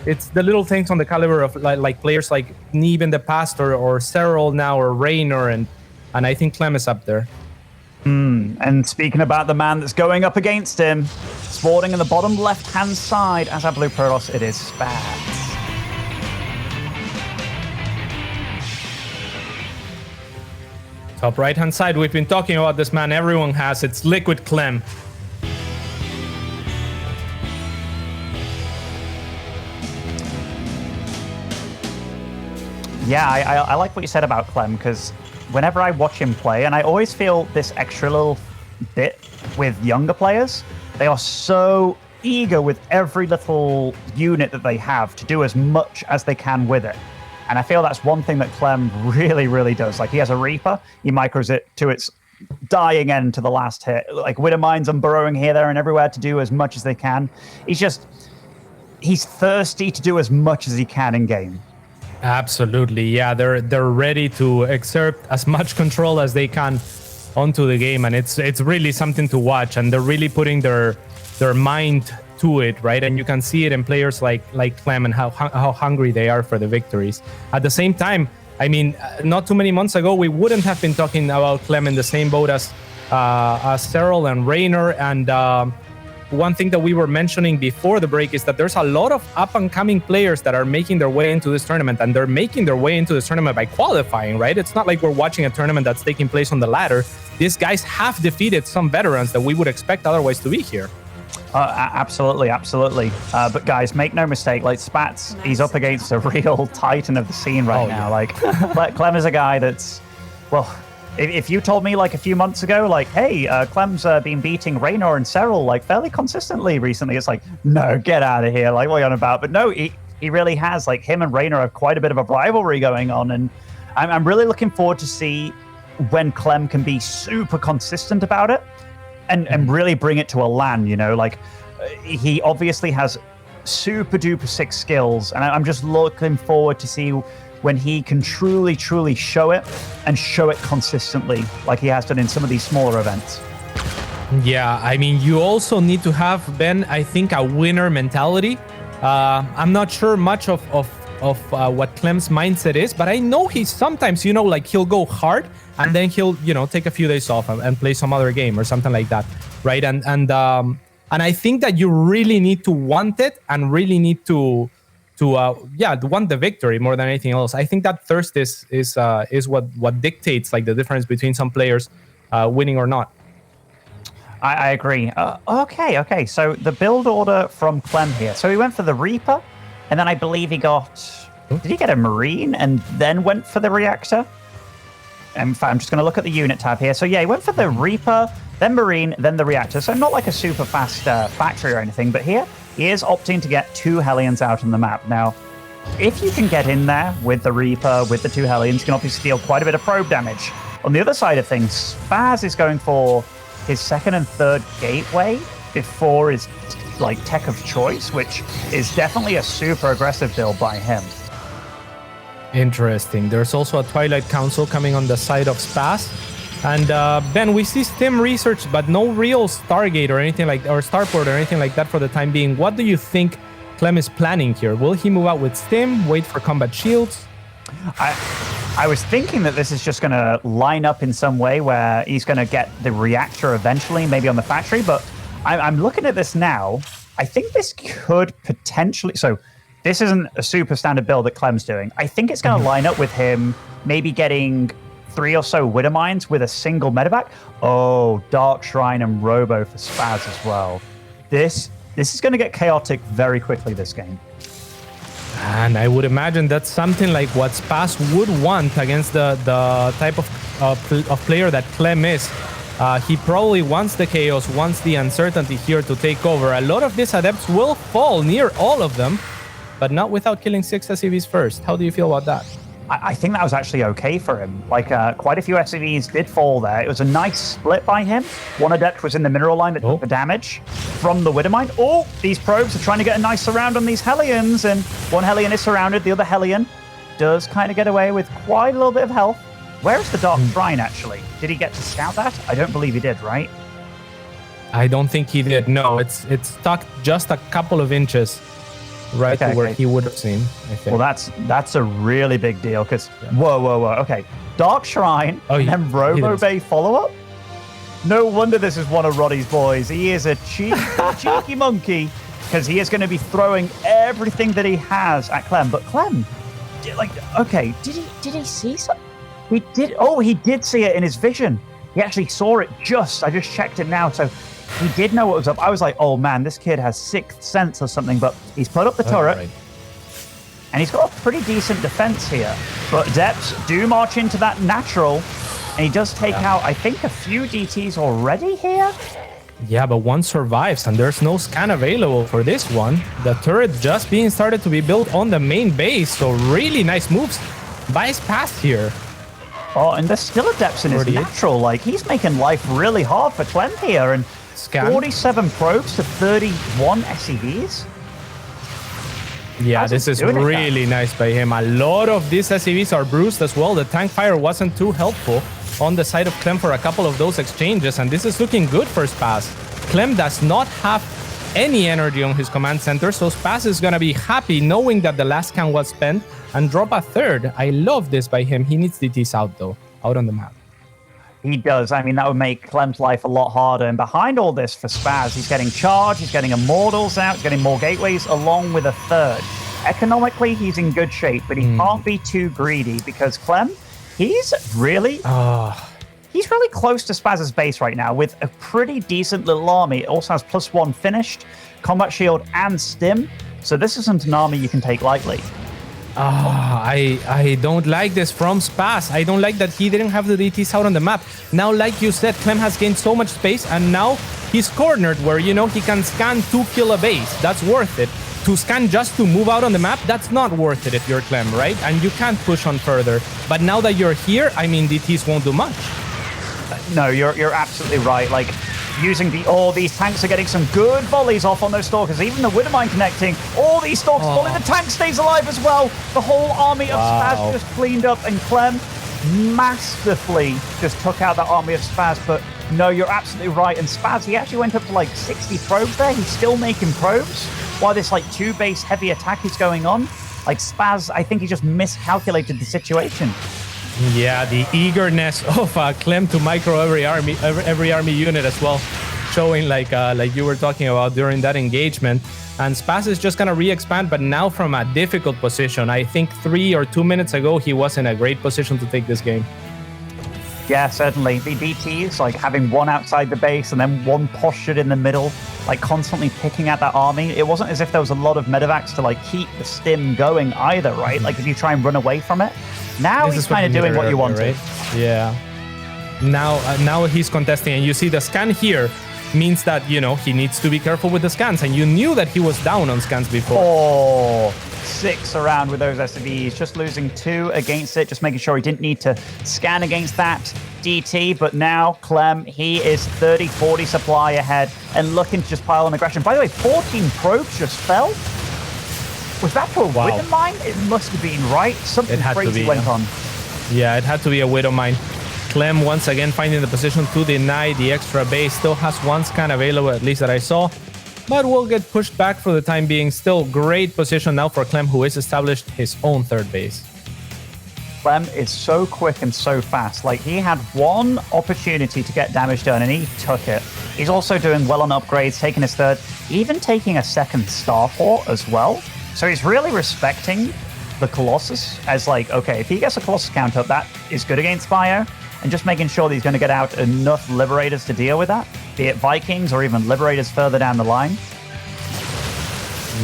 it's the little things on the caliber of like players like Neve in the past or Serral now or Raynor, and I think Clem is up there. And speaking about the man that's going up against him, sporting in the bottom left-hand side as Esl Pro Tour, it is Spaz. Top right-hand side, we've been talking about this man everyone has. It's Liquid Clem. Yeah, I like what you said about Clem, because whenever I watch him play, and I always feel this extra little bit with younger players, they are so eager with every little unit that they have to do as much as they can with it. And I feel that's one thing that Clem really, really does. Like, he has a Reaper, he micros it to its dying end to the last hit. Like, Widowmines and burrowing here, there, and everywhere to do as much as they can. He's thirsty to do as much as he can in game. Absolutely, yeah. They're ready to exert as much control as they can onto the game, and it's really something to watch. And they're really putting their mind to it, right? And you can see it in players like Clem and how hungry they are for the victories. At the same time, I mean, not too many months ago, we wouldn't have been talking about Clem in the same boat as Serral and Raynor. And one thing that we were mentioning before the break is that there's a lot of up-and-coming players that are making their way into this tournament, and they're making their way into this tournament by qualifying, right? It's not like we're watching a tournament that's taking place on the ladder. These guys have defeated some veterans that we would expect otherwise to be here. Absolutely. But guys, make no mistake, like Spaz, he's up against a real titan of the scene right now. Yeah. Like, Clem is a guy that's, well, if you told me like a few months ago, like, hey, Clem's been beating Raynor and Serral like fairly consistently recently, it's like, no, get out of here. Like, what are you on about? But no, he really has. Like, him and Raynor have quite a bit of a rivalry going on. And I'm really looking forward to see when Clem can be super consistent about it and really bring it to a LAN, you know? Like, he obviously has super duper sick skills. And I'm just looking forward to see when he can truly show it and show it consistently like he has done in some of these smaller events. Yeah, I mean, you also need to have, Ben, I think, a winner mentality. I'm not sure much of what Clem's mindset is, but I know he's sometimes, you know, like he'll go hard and then he'll, you know, take a few days off and play some other game or something like that, right? And I think that you really need to want it and really need to want the victory more than anything else. I think that thirst is what dictates like the difference between some players winning or not. I agree. Okay. So the build order from Clem here. So he went for the Reaper, and then I believe he got. Did he get a Marine and then went for the Reactor? In fact, I'm just going to look at the unit tab here. So yeah, he went for the Reaper, then Marine, then the Reactor. So not like a super fast factory or anything, but here he is opting to get 2 Hellions out on the map. Now, if you can get in there with the Reaper, with the 2 Hellions, you can obviously deal quite a bit of probe damage. On the other side of things, Spaz is going for his 2nd and 3rd gateway before his like tech of choice, which is definitely a super aggressive build by him. Interesting. There's also a Twilight Council coming on the side of Spaz. And Ben, we see Stim research, but no real Stargate or anything like, or Starport or anything like that for the time being. What do you think Clem is planning here? Will he move out with Stim, wait for combat shields? I was thinking that this is just going to line up in some way where he's going to get the Reactor eventually, maybe on the factory. But I'm looking at this now. I think this could potentially... So this isn't a super standard build that Clem's doing. I think it's going to line up with him maybe getting 3 or so Widowmines with a single medevac. Oh, Dark Shrine and Robo for Spaz as well. This is going to get chaotic very quickly, this game. And I would imagine that's something like what Spaz would want against the type of player that Clem is. He probably wants the chaos, wants the uncertainty here to take over. A lot of these adepts will fall, near all of them, but not without killing 6 SCVs first. How do you feel about that? I think that was actually okay for him. Like, quite a few SCVs did fall there. It was a nice split by him. One adept was in the mineral line that took the damage from the Widowmine. Oh, these probes are trying to get a nice surround on these Hellions, and one Hellion is surrounded. The other Hellion does kind of get away with quite a little bit of health. Where's the Dark Shrine, actually? Did he get to scout that? I don't believe he did, right? I don't think he did. No, it's stuck just a couple of inches right to where he would have seen, I think. Well, that's a really big deal because whoa. Okay, Dark Shrine and then Robo Bay follow-up. No wonder this is one of Roddy's boys. He is a cheeky monkey because he is going to be throwing everything that he has at Clem. But Clem, did he see something? He did. Oh, he did see it in his vision. He actually saw it I just checked it now. So he did know what was up. I was like, oh man, this kid has sixth sense or something. But he's put up the turret. Right. And he's got a pretty decent defense here. But Depths do march into that natural. And he does take out, I think, a few DTs already here. Yeah, but one survives, and there's no scan available for this one. The turret just being started to be built on the main base, so really nice moves by spaz here. Oh, and there's still a Depths in his natural. Like, he's making life really hard for Clem here. And scan. 47 probes to 31 SCVs. Yeah, this is really nice by him. A lot of these SCVs are bruised as well. The tank fire wasn't too helpful on the side of Clem for a couple of those exchanges, and this is looking good for spaz. Clem does not have any energy on his command center, so spaz is gonna be happy knowing that the last scan was spent and drop a third. I love this by him. He needs DTs out though, out on the map. He does. I mean, that would make Clem's life a lot harder. And behind all this for spaz, he's getting charge, he's getting immortals out, he's getting more gateways along with a third. Economically, he's in good shape, but he can't be too greedy because Clem, he's really close to spaz's base right now with a pretty decent little army. It also has +1 finished, combat shield, and stim. So this isn't an army you can take lightly. I don't like this from spaz. I don't like that he didn't have the DTs out on the map. Now, like you said, Clem has gained so much space, and now he's cornered where, you know, he can scan 2 kill a base. That's worth it. To scan just to move out on the map, that's not worth it if you're Clem, right? And you can't push on further. But now that you're here, I mean, DTs won't do much. No, you're absolutely right. Like, using these tanks are getting some good volleys off on those stalkers. Even the Widowmine connecting. All these stalkers falling. The tank stays alive as well. The whole army of spaz just cleaned up, and Clem masterfully just took out that army of spaz. But no, you're absolutely right. And spaz, he actually went up to like 60 probes there. He's still making probes while this like 2-base heavy attack is going on. Like spaz, I think he just miscalculated the situation. Yeah, the eagerness of Clem to micro every army unit as well, showing like you were talking about during that engagement. And spaz is just gonna re-expand, but now from a difficult position. I think 3 or 2 minutes ago he was in a great position to take this game. Yeah, certainly. The DTs, like having one outside the base and then one postured in the middle, like constantly picking at that army. It wasn't as if there was a lot of medevacs to like keep the stim going either, right? Like if you try and run away from it. Now he's kind of doing what you wanted. Right? Yeah. Now he's contesting, and you see the scan here means that, you know, he needs to be careful with the scans, and you knew that he was down on scans before. Oh, 6 around with those SCVs, just losing 2 against it, just making sure he didn't need to scan against that DT. But now Clem, he is 30-40 supply ahead and looking to just pile on aggression. By the way, 14 probes just fell. Was that for a Widowmine? It must have been, right? Something crazy went on. Yeah, it had to be a Widowmine. Clem once again finding the position to deny the extra base. Still has 1 scan available, at least that I saw. But will get pushed back for the time being. Still great position now for Clem, who has established his own 3rd base. Clem is so quick and so fast. Like, he had 1 opportunity to get damage done, and he took it. He's also doing well on upgrades, taking his 3rd, even taking a 2nd Starport as well. So he's really respecting the Colossus as like, okay, if he gets a Colossus count up, that is good against Bio, and just making sure that he's going to get out enough Liberators to deal with that, be it Vikings or even Liberators further down the line.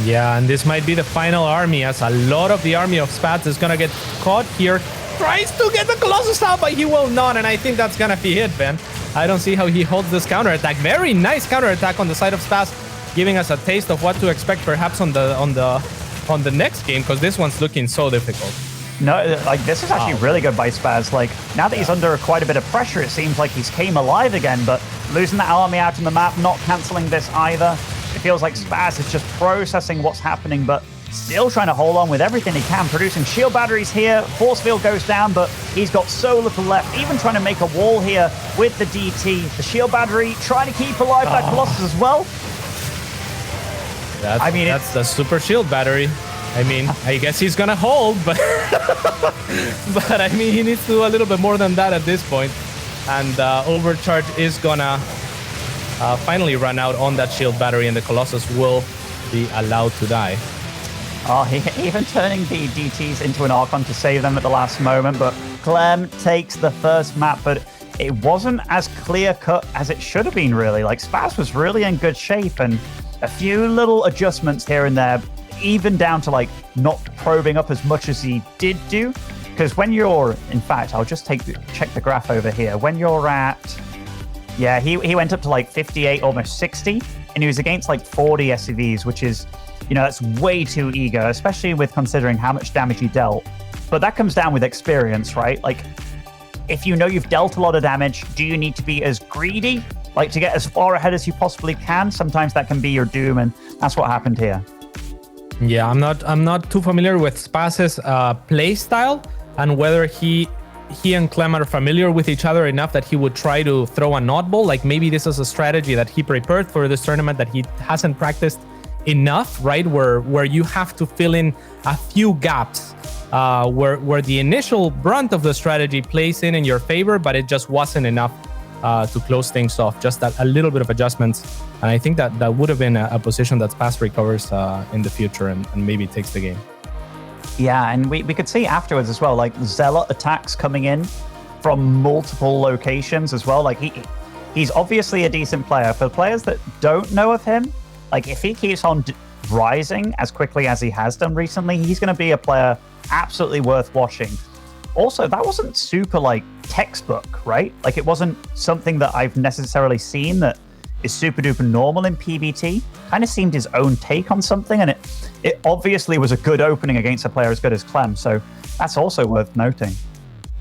Yeah, and this might be the final army, as a lot of the army of spaz is going to get caught here. Tries to get the Colossus out, but he will not, and I think that's going to be it, Ben. I don't see how he holds this counterattack. Very nice counterattack on the side of spaz, giving us a taste of what to expect perhaps on the next game, because this one's looking so difficult. No, like this is actually really good by spaz. Like now that he's under quite a bit of pressure, it seems like he's came alive again, but losing that army out on the map, not cancelling this either. It feels like spaz is just processing what's happening, but still trying to hold on with everything he can, producing shield batteries here. Force field goes down, but he's got so little left, even trying to make a wall here with the DT. The shield battery trying to keep alive that Colossus as well. That's the super shield battery. I mean, I guess he's gonna hold, but but I mean, he needs to do a little bit more than that at this point. And overcharge is gonna finally run out on that shield battery, and the Colossus will be allowed to die. Oh, even turning the DTs into an Archon to save them at the last moment, but Clem takes the first map, but it wasn't as clear-cut as it should have been, really. Like, Spaz was really in good shape, and a few little adjustments here and there, even down to, like, not probing up as much as he did do. Because when you're, in fact, I'll just check the graph over here. When you're at, yeah, he went up to, like, 58, almost 60, and he was against, like, 40 SCVs, which is, you know, that's way too eager, especially with considering how much damage he dealt. But that comes down with experience, right? Like, if you know you've dealt a lot of damage, do you need to be as greedy? Like, to get as far ahead as you possibly can? Sometimes that can be your doom, and that's what happened here. Yeah, I'm not too familiar with Spaz's play style and whether he and Clem are familiar with each other enough that he would try to throw an oddball. Like, maybe this is a strategy that he prepared for this tournament that he hasn't practiced enough, right? Where you have to fill in a few gaps where the initial brunt of the strategy plays in your favor, but it just wasn't enough to close things off. Just a little bit of adjustments, and I think that would have been a position that Spaz recovers in the future and maybe takes the game. Yeah, and we could see afterwards as well, like Zealot attacks coming in from multiple locations as well. Like he's obviously a decent player. For players that don't know of him, like if he keeps on rising as quickly as he has done recently, he's going to be a player absolutely worth watching. Also, that wasn't super like textbook, right? Like it wasn't something that I've necessarily seen that is super duper normal in PvT. Kind of seemed his own take on something, and it obviously was a good opening against a player as good as Clem. So that's also worth noting.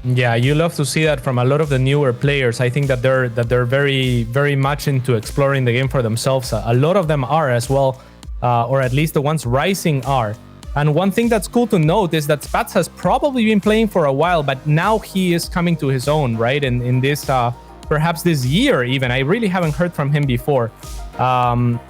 Yeah, you love to see that from a lot of the newer players. I think that they're very, very much into exploring the game for themselves. A lot of them are as well, or at least the ones rising are. And one thing that's cool to note is that Spaz has probably been playing for a while, but now he is coming to his own, right? And in this, perhaps this year even, I really haven't heard from him before. And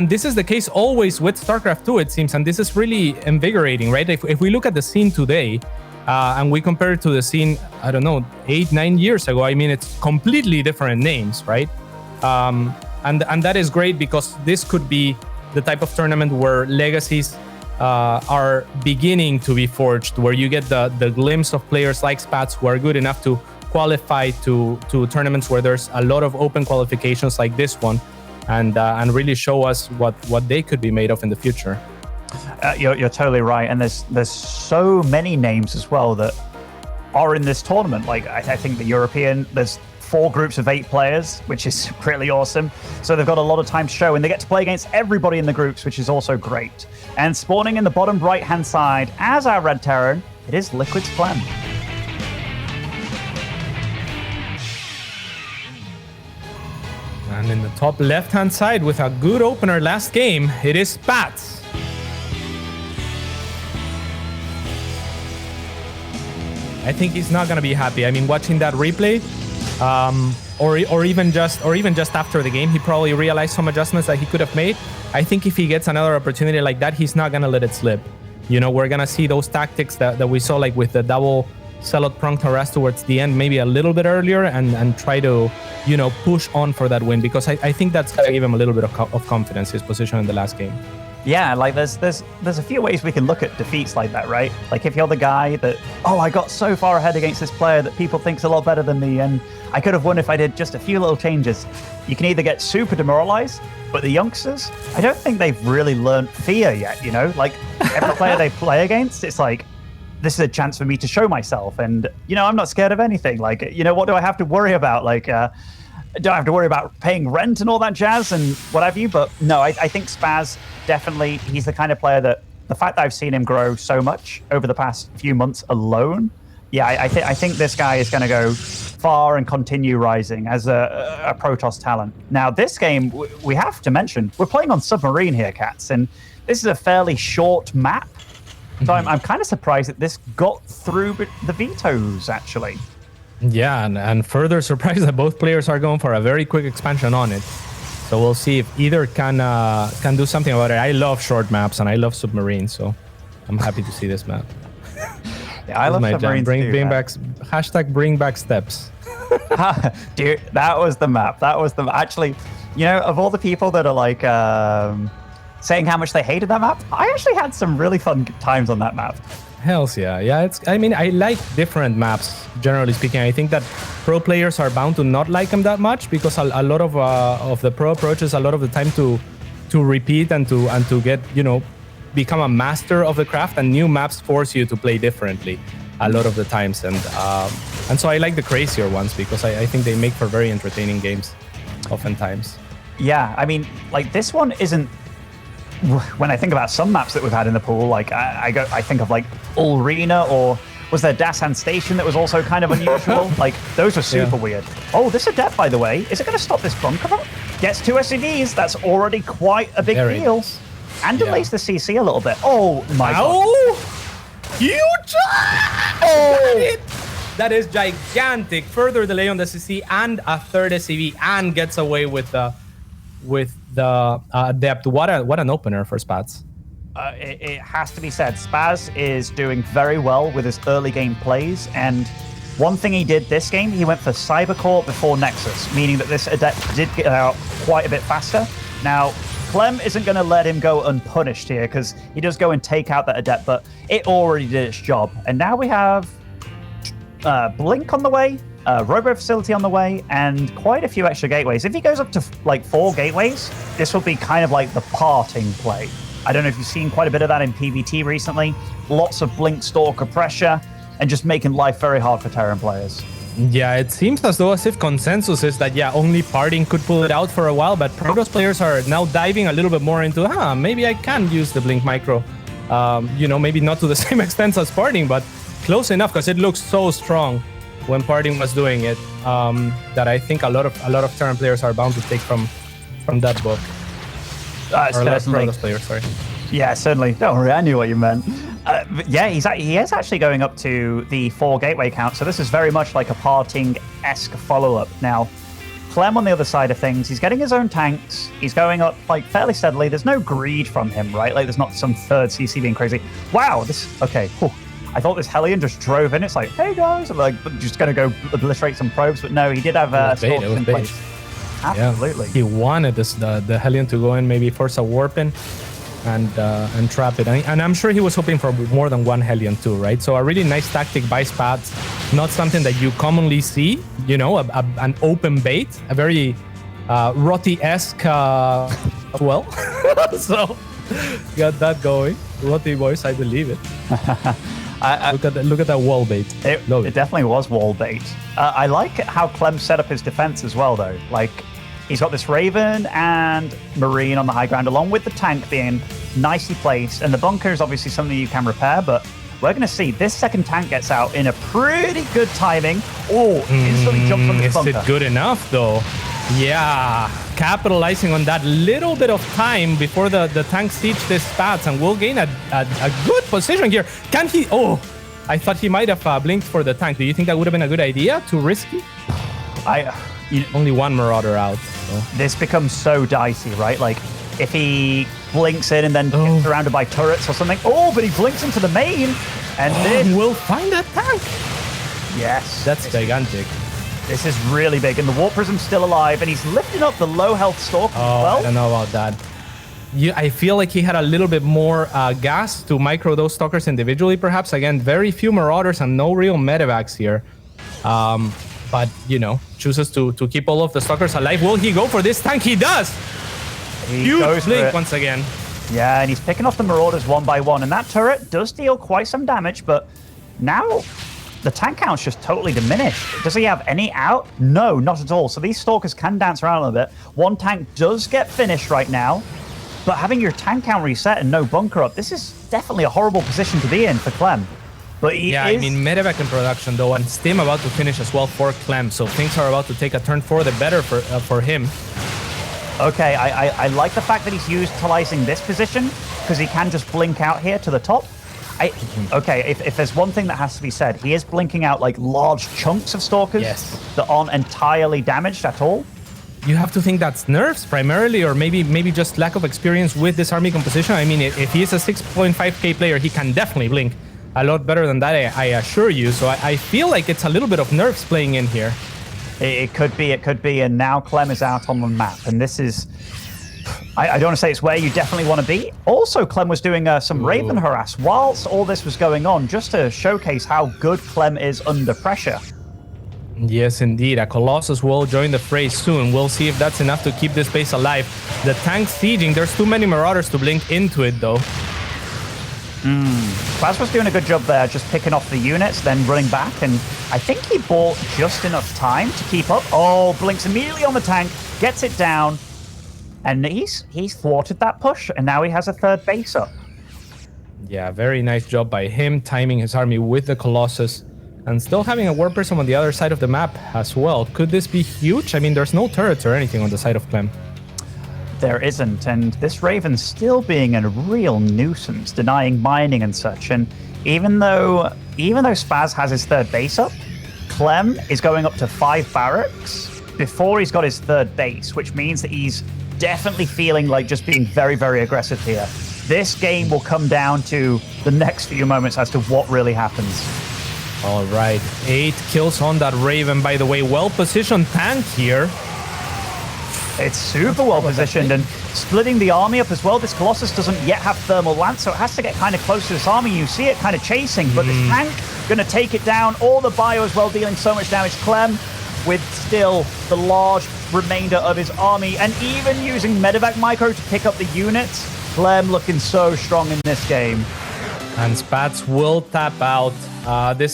this is the case always with StarCraft 2, it seems, and this is really invigorating, right? If we look at the scene today, and we compare it to the scene, I don't know, 8-9 years ago, I mean, it's completely different names, right? And that is great because this could be the type of tournament where legacies are beginning to be forged, where you get the glimpse of players like Spaz who are good enough to qualify to tournaments where there's a lot of open qualifications like this one, and really show us what they could be made of in the future. You're totally right, and there's so many names as well that are in this tournament. Like I think the European, there's 4 groups of 8 players, which is really awesome. So they've got a lot of time to show, and they get to play against everybody in the groups, which is also great. And spawning in the bottom right-hand side as our Red Terran, it is Liquid's Clem. And in the top left-hand side with a good opener last game, it is Spaz. I think he's not gonna be happy. I mean, watching that replay, or even just after the game, he probably realized some adjustments that he could have made. I think if he gets another opportunity like that, he's not gonna let it slip. You know, we're gonna see those tactics that we saw, like with the double Zealot pronged harass towards the end, maybe a little bit earlier, and try to, you know, push on for that win, because I think that's gonna give him a little bit of confidence, his position in the last game. Yeah, like there's a few ways we can look at defeats like that, right? Like if you're the guy that, oh, I got so far ahead against this player that people think's a lot better than me, and I could have won if I did just a few little changes. You can either get super demoralized, but the youngsters, I don't think they've really learned fear yet, you know? Like every player they play against, it's like, this is a chance for me to show myself, and, you know, I'm not scared of anything. Like, you know, what do I have to worry about? Like, don't have to worry about paying rent and all that jazz and what have you. But no, I think Spaz, definitely, he's the kind of player that the fact that I've seen him grow so much over the past few months alone, yeah, I think this guy is going to go far and continue rising as a Protoss talent. Now, this game, we have to mention, we're playing on Submarine here, Cats, and this is a fairly short map. So I'm kind of surprised that this got through the vetoes, actually. Yeah, and further surprised that both players are going for a very quick expansion on it. So we'll see if either can do something about it. I love short maps and I love submarines, so I'm happy to see this map. Yeah, I love submarines too. Bring back bring back steps. Dude, that was the map. Actually, you know, of all the people that are like saying how much they hated that map, I actually had some really fun times on that map. Hells yeah. Yeah, I mean, I like different maps, generally speaking. I think that pro players are bound to not like them that much because a lot of the pro approaches a lot of the time to repeat and to get, you know, become a master of the craft, and new maps force you to play differently a lot of the times. And so I like the crazier ones because I think they make for very entertaining games oftentimes. Yeah, I mean, like this one isn't. When I think about some maps that we've had in the pool, like I think of like Ulrina, or was there Dasan Station that was also kind of unusual? Like those are super weird. Oh, this Adept, by the way, is it going to stop this bunker? Gets 2 SCVs. That's already quite a big deal. And delays the CC a little bit. Oh my god. Huge! Oh! That is gigantic. Further delay on the CC and a third SCV, and gets away with the Adept. What an opener for Spaz. It has to be said, Spaz is doing very well with his early game plays, and one thing he did this game, he went for Cybercore before Nexus, meaning that this Adept did get out quite a bit faster. Now, Clem isn't going to let him go unpunished here, because he does go and take out that Adept, but it already did its job. And now we have Blink on the way, Robo Facility on the way, and quite a few extra gateways. If he goes up to like 4 gateways, this will be kind of like the parting play. I don't know if you've seen quite a bit of that in PvT recently. Lots of Blink Stalker pressure, and just making life very hard for Terran players. Yeah, it seems as if consensus is that, only parting could pull it out for a while, but Protoss players are now diving a little bit more into, maybe I can use the Blink Micro. Maybe not to the same extent as parting, but close enough, because it looks so strong when parting was doing it, that I think a lot of Terran players are bound to take from that book. Or a lot of Protoss players, sorry. Yeah, certainly. Don't worry, I knew what you meant. He is actually going up to the 4 gateway count, so this is very much like a parting-esque follow-up. Now, Clem on the other side of things, he's getting his own tanks, he's going up like fairly steadily. There's no greed from him, right? Like there's not some third CC being crazy. Wow, okay. Whew. I thought this Hellion just drove in. It's like, hey guys, I'm like just going to go obliterate some probes, but no, he did have stalkers in place. Absolutely. He wanted the Hellion to go in, maybe force a warp in and trap it. And I'm sure he was hoping for more than one Hellion too, right? So a really nice tactic by Spaz, not something that you commonly see, an open bait, a very Roti-esque well. So got that going. Roti boys, I believe it. Look at that wall bait. It definitely was wall bait. I like how Clem set up his defense as well, though. Like, he's got this Raven and Marine on the high ground, along with the tank being nicely placed. And the bunker is obviously something you can repair, but we're going to see this second tank gets out in a pretty good timing. Oh, instantly jumps from this bunker. Is it good enough, though? Yeah, capitalizing on that little bit of time before the tank siege this Spaz, and will gain a good position here. Can he? Oh, I thought he might have blinked for the tank. Do you think that would have been a good idea? Too risky? Only one Marauder out. So. This becomes so dicey, right? Like, if he blinks in and then gets surrounded by turrets or something. Oh, but he blinks into the main, and then we'll find that tank. Yes. That's gigantic. This is really big, and the Warp Prism's still alive, and he's lifting up the low health Stalker as well. I don't know about that. I feel like he had a little bit more gas to micro those Stalkers individually, perhaps. Again, very few Marauders and no real medevacs here. But, chooses to keep all of the Stalkers alive. Will he go for this tank? He does! Huge blink once again. Yeah, and he's picking off the Marauders one by one, and that turret does deal quite some damage, but now the tank count's just totally diminished. Does he have any out? No, not at all. So these Stalkers can dance around a little bit. One tank does get finished right now, but having your tank count reset and no bunker up, this is definitely a horrible position to be in for Clem. But I mean, medevac in production, though, and Stim about to finish as well for Clem, so things are about to take a turn for the better for him. Okay, I like the fact that he's utilizing this position, because he can just blink out here to the top. Okay, if there's one thing that has to be said, he is blinking out like large chunks of Stalkers that aren't entirely damaged at all. you have to think that's nerfs primarily, or maybe just lack of experience with this army composition. I mean, if he is a 6.5k player, he can definitely blink a lot better than that, I assure you. So I feel like it's a little bit of nerfs playing in here. It could be, and now Clem is out on the map, and this is... I don't want to say it's where you definitely want to be. Also, Clem was doing some Raven harass whilst all this was going on, just to showcase how good Clem is under pressure. Yes, indeed. A Colossus will join the fray soon. We'll see if that's enough to keep this base alive. The tank sieging. There's too many Marauders to blink into it, though. Spaz was doing a good job there, just picking off the units, then running back, and I think he bought just enough time to keep up. Oh, blinks immediately on the tank, gets it down, and he's thwarted that push, and now he has a third base up. Yeah, very nice job by him, timing his army with the Colossus, and still having a war person on the other side of the map as well. Could this be huge? I mean, there's no turrets or anything on the side of Clem. There isn't, and this Raven's still being a real nuisance, denying mining and such. And even though Spaz has his third base up, Clem is going up to 5 barracks before he's got his third base, which means that he's definitely feeling like just being very, very aggressive here. This game will come down to the next few moments as to what really happens. All right, 8 kills on that Raven, by the way. Well-positioned tank here. It's super well positioned and splitting the army up as well. This Colossus doesn't yet have thermal lance, so it has to get kind of close to this army. You see it kind of chasing, but this tank going to take it down. All the bio as well, dealing so much damage. Clem with still the large remainder of his army, and even using medevac micro to pick up the units. Clem looking so strong in this game. And Spaz will tap out this